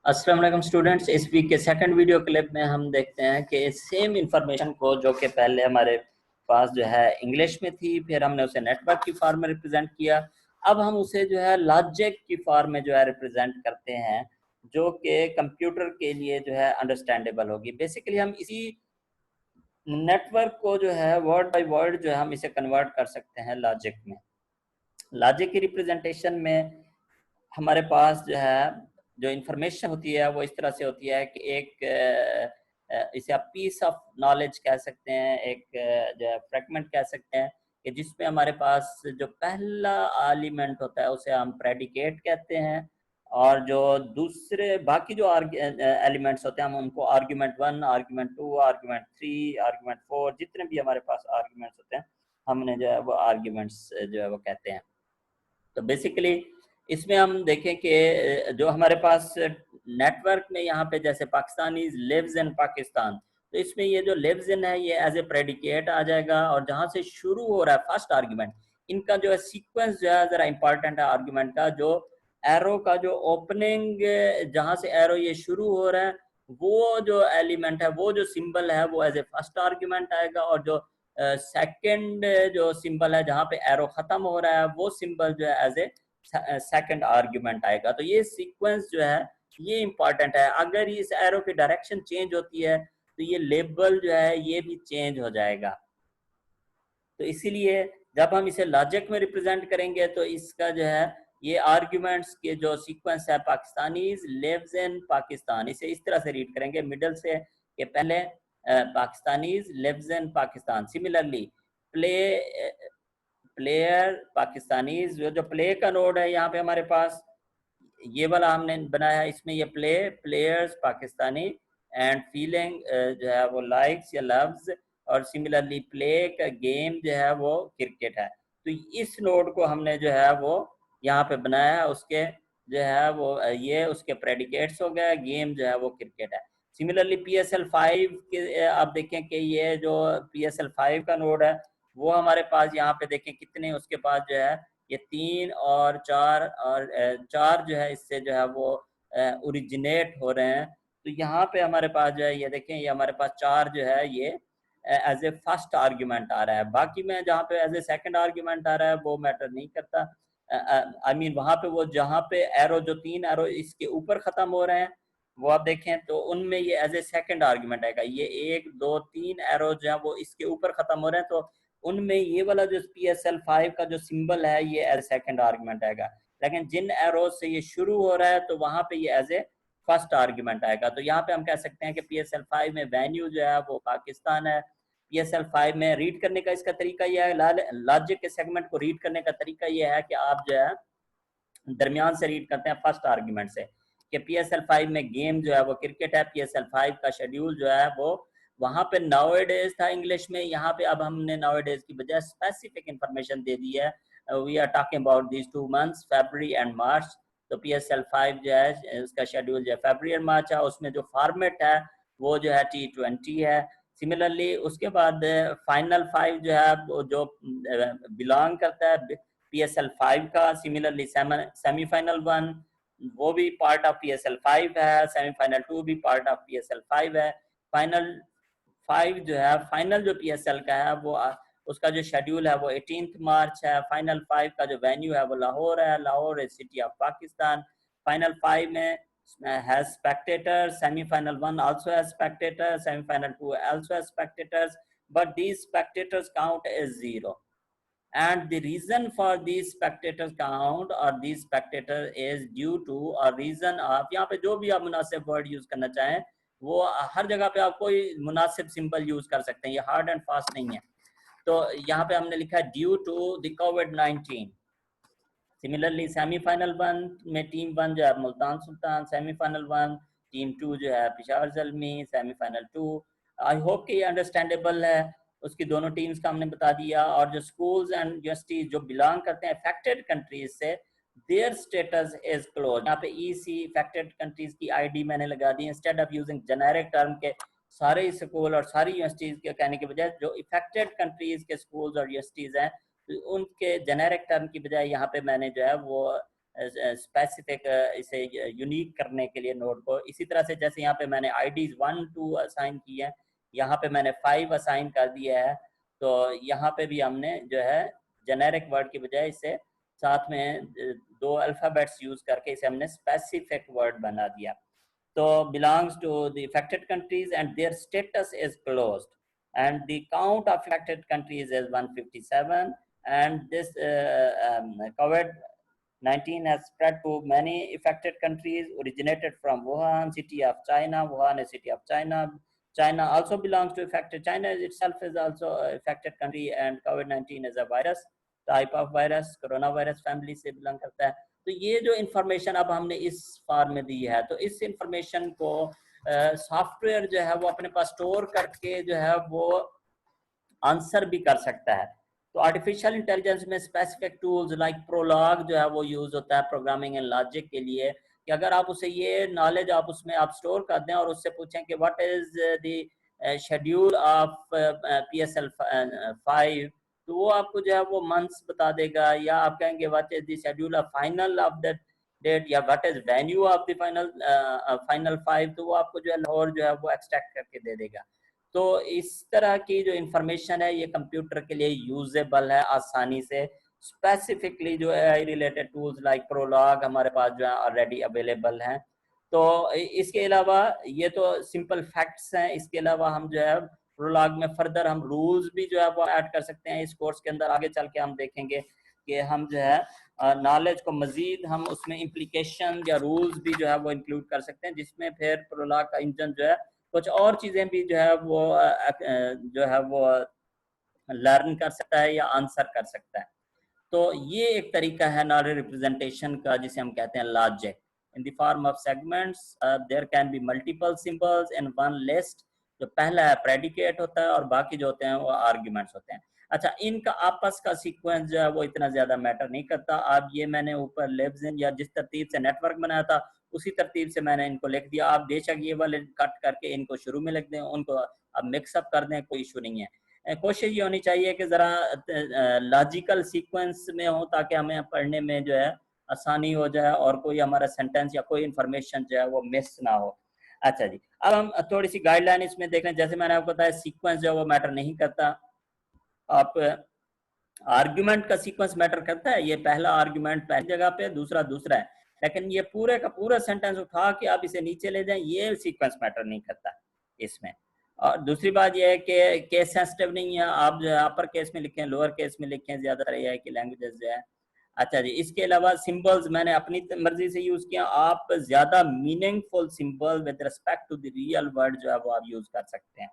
अस्सलाम वालेकुम स्टूडेंट्स। इस वीक के सेकंड वीडियो क्लिप में हम देखते हैं कि सेम इंफॉर्मेशन को जो कि पहले हमारे पास जो है इंग्लिश में थी, फिर हमने उसे नेटवर्क की फॉर्म में रिप्रेजेंट किया। अब हम उसे जो है लॉजिक की फॉर्म में जो है रिप्रेजेंट करते हैं, जो कि कंप्यूटर के लिए जो है अंडरस्टैंडेबल होगी। बेसिकली हम इसी नेटवर्क को जो है वर्ड बाय वर्ड जो है हम इसे कन्वर्ट कर सकते हैं लॉजिक में। लॉजिक की रिप्रेजेंटेशन में हमारे पास जो है जो इंफॉर्मेशन होती है वो इस तरह से होती है कि एक इसे आप पीस ऑफ नॉलेज कह सकते हैं, एक जो है फ्रैगमेंट कह सकते हैं, कि जिसमें हमारे पास जो पहला एलिमेंट होता है उसे हम प्रेडिकेट कहते हैं, और जो दूसरे बाकी जो एलिमेंट्स होते हैं हम उनको आर्ग्यूमेंट 1, आर्ग्यूमेंट 2, आर्ग्यूमेंट 3, आर्ग्यूमेंट 4, जितने भी हमारे पास आर्ग्यूमेंट्स होते हैं हमने जो है वो आर्ग्यूमेंट्स जो है वो कहते हैं। तो बेसिकली इसमें हम देखें कि जो हमारे पास नेटवर्क में यहाँ पे जैसे पाकिस्तानी लिव्स इन पाकिस्तान, तो इसमें ये जो लिव्स इन है ये एज ए प्रेडिकेट आ जाएगा, और जहाँ से शुरू हो रहा है फर्स्ट आर्ग्यूमेंट, इनका जो है सीक्वेंस जो है ज़रा इंपॉर्टेंट है आर्ग्यूमेंट का। जो एरो का जो ओपनिंग, जहाँ से एरो ये शुरू हो रहा है, वो जो एलिमेंट है, वो जो सिंबल है वो एज ए फर्स्ट आर्ग्यूमेंट आएगा, और जो सेकंड जो सिंबल है जहाँ पे एरो खत्म हो रहा है वो सिंबल जो है एज ए सेकंड आर्ग्यूमेंट आएगा। तो ये सीक्वेंस जो है ये इंपॉर्टेंट है। अगर इस एरो की डायरेक्शन चेंज होती है तो ये लेबल जो है ये भी चेंज हो जाएगा। तो इसीलिए जब हम इसे लॉजिक में रिप्रेजेंट करेंगे तो इसका जो है ये आर्ग्यूमेंट्स के जो सीक्वेंस है, पाकिस्तानीज लिव्स इन पाकिस्तान, इसे इस तरह से रीड करेंगे मिडल से, कि पहले Pakistanis lives in Pakistan. Similarly play player Pakistanis, जो प्ले का नोड है यहाँ पे हमारे पास ये वाला हमने बनाया है, इसमें ये प्लेयर्स पाकिस्तानी एंड फीलिंग जो है वो लाइक्स या लव्स, और सिमिलरली प्ले का गेम जो है वो क्रिकेट है। तो इस नोड को हमने जो है वो यहाँ पे बनाया है, उसके जो है वो ये उसके प्रेडिकेट्स हो गए, गेम जो है वो क्रिकेट है। सिमिलरली PSL5 के आप देखें कि ये जो PSL5 का नोड है वो हमारे पास यहाँ पे देखें कितने उसके पास जो है ये 3 और 4, और 4 जो है इससे जो है वो ओरिजिनेट हो रहे हैं। तो यहाँ पे हमारे पास जो है ये देखें, ये हमारे पास 4 जो है ये एज ए फर्स्ट आर्ग्यूमेंट आ रहा है। बाकी में जहाँ पे एज ए सेकंड आर्ग्यूमेंट आ रहा है वो मैटर नहीं करता। आई मीन वहाँ पे वो जहाँ पे एरो जो 3 एरो इसके ऊपर ख़त्म हो रहे हैं वो आप देखें तो उनमें ये एज ए सेकंड आर्ग्यूमेंट आएगा। ये 1 2 3 एरो जो है वो इसके ऊपर ख़त्म हो रहे हैं, तो उनमें ये वाला जो PSL5 का जो सिंबल है ये एज सेकंड आर्ग्यूमेंट आएगा। लेकिन जिन एरो से ये शुरू हो रहा है तो वहां पे ये एज ए फर्स्ट आर्ग्यूमेंट आएगा। तो यहाँ पे हम कह सकते हैं कि PSL5 में वेन्यू जो है वो पाकिस्तान है। PSL5 में रीड करने का इसका तरीका यह है, लॉजिक के सेगमेंट को रीड करने का तरीका यह है कि आप जो है दरमियान से रीड करते हैं फर्स्ट आर्ग्यूमेंट से, कि PSL5 में गेम जो है वो क्रिकेट है। PSL5 का शेड्यूल जो है वो वहाँ पे नाउअडेज था इंग्लिश में, यहाँ पे अब हमने नाउअडेज की बजाय स्पेसिफिक इंफॉर्मेशन दे दी है। We are talking about these 2 months, February and March. तो PSL5 जो है उसका शेड्यूल जो है फरवरी और मार्च है, उसमें जो फॉर्मेट है वो जो है T20 है। सिमिलरली उसके बाद फाइनल 5 जो है वो जो बिलोंग करता है PSL5 का। सिमिलरली सेमीफाइनल 1 वो भी पार्ट ऑफ PSL5 है, सेमीफाइनल 2 भी पार्ट ऑफ PSL5 है। फाइनल 5 जो है फाइनल जो PSL का है वो उसका जो शेड्यूल है वो 18 मार्च है। फाइनल 5 का जो वेन्यू है वो लाहौर है, Lahore is city of Pakistan. Final 5 में has spectators, semi-final 1 also has spectators, semi-final 2 also has spectators, but these spectators count as 0. And the reason for these spectators count or these spectators is due to or reason of, यहाँ पे जो भी आप मुनासिब word use करना चाहें वो हर जगह पे आप कोई मुनासिब सिंबल यूज कर सकते हैं, ये हार्ड एंड फास्ट नहीं है। तो यहाँ पे हमने लिखा है due to the COVID-19। Similarly semifinal 1 में टीम 1 जो है मुल्तान सुल्तान, सेमीफाइनल 1 टीम 2 जो है Peshawar Zalmi, semifinal 2। I hope कि ये अंडरस्टैंडेबल है। उसकी दोनों टीम्स का हमने बता दिया। और जो स्कूल्स एंड यूनिवर्सिटीज जो बिलोंग करते हैं अफेक्टेड कंट्रीज से, देयर स्टेटस इज क्लोज। यहाँ पे EC अफेक्टेड कंट्रीज की ID मैंने लगा दी। Instead of using generic term के सारे स्कूल और सारी यूनिवर्सिटीज के कहने के बजाय जो इफेक्टेड कंट्रीज के स्कूल्स और यूनिवर्सिटीज हैं उनके जेनेरिक टर्म की बजाय यहाँ पे मैंने जो है वो स्पेसिफिक इसे यूनिक करने के लिए नोड को। इसी तरह से जैसे यहाँ पे मैंने आईडीज 1 2 असाइन की है, यहाँ पे मैंने 5 असाइन कर दिया है, तो यहाँ पे भी हमने जो है जेनेरिक वर्ड की बजाय इसे साथ में दो अल्फाबेट्स यूज करके इसे हमने स्पेसिफिक वर्ड बना दिया। तो belongs to the affected countries and their status is closed, and the count of affected countries is 157, and this COVID-19 has spread to many affected countries, originated from Wuhan city of China. Wuhan is city of China. China also belongs to affected. China itself is also affected country, and COVID-19 is a virus, type of virus, coronavirus family से belong करता है। तो ये जो information अब हमने इस form में दी है, तो इस इंफॉर्मेशन को सॉफ्टवेयर जो है वो अपने पास स्टोर करके जो है वो आंसर भी कर सकता है। तो आर्टिफिशियल इंटेलिजेंस में स्पेसिफिक टूल्स लाइक प्रोलॉग जो है वो यूज होता है प्रोग्रामिंग एंड लॉजिक के लिए, कि अगर आप उसे ये नॉलेज आप उसमें आप स्टोर कर दें और उससे पूछें कि what is the schedule of PSL 5, तो वो आपको जो है वो मंथ्स बता देगा, या आप कहेंगे what is the schedule of final of that date, या what is venue of the final 5, तो वो आपको जो है लाहौर जो है वो एक्सट्रैक्ट करके दे देगा। तो इस तरह की जो इंफॉर्मेशन है ये कंप्यूटर के लिए यूजेबल है आसानी से। स्पेसिफिकली जो AI related tools like Prolog हमारे पास जो है ऑलरेडी अवेलेबल हैं। तो इसके अलावा ये तो सिंपल फैक्ट्स हैं, इसके अलावा हम जो है प्रोलॉग में फर्दर हम रूल्स भी जो है वो ऐड कर सकते हैं। इस कोर्स के अंदर आगे चल के हम देखेंगे कि हम जो है नॉलेज को मजीद हम उसमें इम्प्लीकेशन या रूल्स भी जो है वो इंक्लूड कर सकते हैं, जिसमें फिर प्रोलॉग का इंजन जो है कुछ और चीजें भी जो है वो लर्न कर सकता है या आंसर कर सकता है। तो ये एक तरीका है नॉलेज रिप्रेजेंटेशन का, जिसे हम कहते हैं logic. In the form of segments there can be multiple symbols in one list. जो पहला है प्रेडिकेट होता है और बाकी जो होते हैं वो आर्ग्यूमेंट्स होते हैं। अच्छा, इनका आपस का सीक्वेंस जो है वो इतना ज्यादा मैटर नहीं करता। आप ये मैंने ऊपर लेब्स या जिस तरतीब से नेटवर्क बनाया था उसी तरतीब से मैंने इनको लिख दिया। आप बेशक ये वाले कट करके इनको शुरू में लिख दें, उनको अब मिक्सअप कर दें, कोई इशू नहीं है। कोशिश ये होनी चाहिए कि ज़रा लॉजिकल सीक्वेंस में हो ताकि हमें पढ़ने में जो है आसानी हो जाए और कोई हमारा सेंटेंस या कोई इंफॉर्मेशन जो है वो मिस ना हो। अच्छा जी, अब हम थोड़ी सी गाइडलाइन इसमें देख लें। जैसे मैंने आपको बताया सीक्वेंस जो है वो मैटर नहीं करता। आप आर्ग्यूमेंट का सीक्वेंस मैटर करता है, ये पहला आर्ग्यूमेंट पहली जगह पे, दूसरा दूसरा है, लेकिन ये पूरे का पूरा सेंटेंस उठा के आप इसे नीचे ले जाएं, ये सीक्वेंस मैटर नहीं करता इसमें। और दूसरी बात यह है कि केस सेंसिटिव नहीं है, आप जो है अपर केस में लिखें लोअर केस में लिखें, ज्यादातर ये है कि लैंग्वेजेस जो है। अच्छा जी, इसके अलावा सिंबल्स मैंने अपनी मर्जी से यूज किया, आप ज्यादा meaningful symbol with respect to the real word जो है वो आप यूज कर सकते हैं।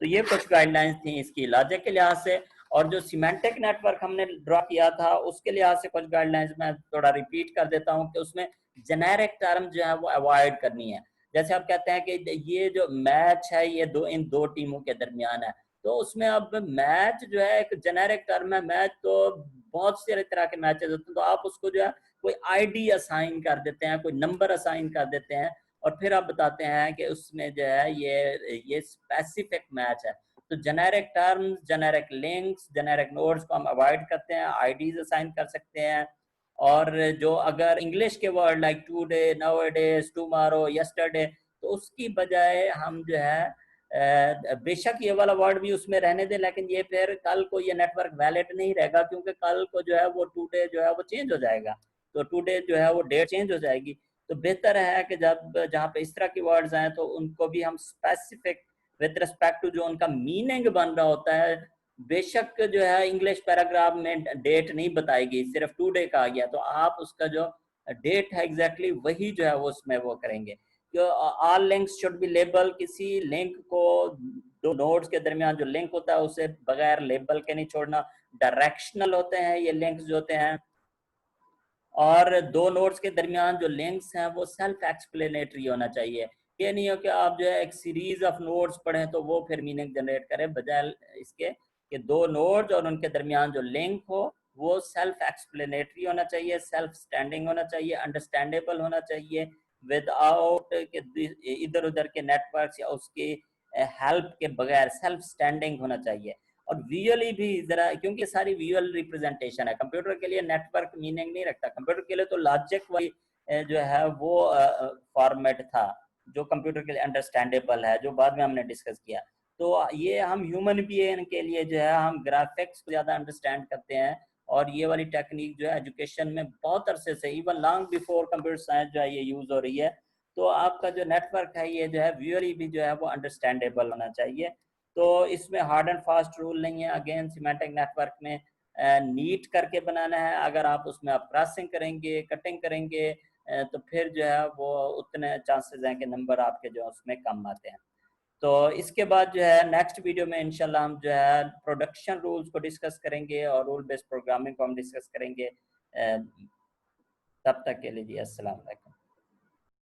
तो ये कुछ गाइडलाइंस थी इसकी लॉजिक के लिहाज से। और जो सिमेंटिक नेटवर्क हमने ड्रॉ किया था उसके लिहाज से कुछ गाइडलाइंस मैं थोड़ा रिपीट कर देता हूँ कि उसमें जेनेरिक टर्म जो है वो अवॉइड करनी है। जैसे आप कहते हैं कि ये जो मैच है ये इन दो टीमों के दरमियान है, तो उसमें अब मैच जो है एक जेनेरिक टर्म है। मैच तो बहुत सारे तरह के मैचेस होते हैं, तो आप उसको जो है कोई ID असाइन कर देते हैं, कोई नंबर असाइन कर देते हैं, और फिर आप बताते हैं कि उसमें जो है ये स्पेसिफिक मैच है। तो generic terms, generic links, generic nodes को हम अवॉइड करते हैं, IDs असाइन कर सकते हैं। और जो अगर इंग्लिश के word like today, nowadays, tomorrow, yesterday, तो उसकी बजाय हम जो है बेशक ये वाला वर्ड भी उसमें रहने दें, लेकिन ये फिर कल को ये नेटवर्क वैलिड नहीं रहेगा, क्योंकि कल को जो है वो टुडे जो है वो चेंज हो जाएगा, तो टुडे जो है वो डेट चेंज हो जाएगी। तो बेहतर है कि जब जहाँ पे इस तरह की वर्ड्स आए तो उनको भी हम स्पेसिफिक विद रिस्पेक्ट टू जो उनका मीनिंग बन रहा होता है। बेशक जो है इंग्लिश पैराग्राफ में डेट नहीं बताएगी, सिर्फ टुडे कहा गया, तो आप उसका जो डेट है एग्जैक्टली वही जो है वो उसमें वो करेंगे। All links should be label, किसी लिंक को दो नोड्स के दरमियान जो लिंक होता है उसे बगैर लेबल के नहीं छोड़ना। डायरेक्शनल होते हैं ये लिंक्स जो होते हैं, और दो नोड्स के दरमियान जो लिंक्स हैं वो सेल्फ एक्सप्लेनेटरी होना चाहिए। ये नहीं हो कि आप जो है एक सीरीज ऑफ नोड्स पढ़ें तो वो फिर मीनिंग जनरेट करें, बजाय इसके कि दो नोड्स और उनके दरमियान जो लिंक हो वो सेल्फ एक्सप्लेनेटरी होना चाहिए, सेल्फ स्टैंडिंग होना चाहिए, अंडरस्टैंडेबल होना चाहिए, विदाउट इधर उधर के नेटवर्क्स या उसकी हेल्प के बगैर सेल्फ स्टैंडिंग होना चाहिए। और विजुअली भी जरा, क्योंकि सारी विजुअल रिप्रेजेंटेशन है। कंप्यूटर के लिए नेटवर्क मीनिंग नहीं रखता, कंप्यूटर के लिए तो लॉजिक वाली जो है वो फॉर्मेट था जो कंप्यूटर के लिए अंडरस्टैंडेबल है, जो बाद में हमने डिस्कस किया। तो ये हम ह्यूमन बीइंग के लिए जो है हम ग्राफिक्स को ज़्यादा अंडरस्टैंड करते हैं, और ये वाली टेक्निक जो है एजुकेशन में बहुत अरसे से, even long before computer science जो है ये यूज़ हो रही है। तो आपका जो नेटवर्क है ये जो है विजुअली भी जो है वो अंडरस्टैंडेबल होना चाहिए। तो इसमें हार्ड एंड फास्ट रूल नहीं है। अगेन सिमेंटिक नेटवर्क में नीट करके बनाना है। अगर आप उसमें आप क्रॉसिंग करेंगे, कटिंग करेंगे, तो फिर जो है वो उतने चांसेस हैं कि नंबर आपके जो उसमें कम आते हैं। तो इसके बाद जो है नेक्स्ट वीडियो में इंशाल्लाह हम जो है प्रोडक्शन रूल्स को डिस्कस करेंगे और रूल बेस्ड प्रोग्रामिंग को हम डिस्कस करेंगे। तब तक के लिए जी अस्सलाम वालेकुम।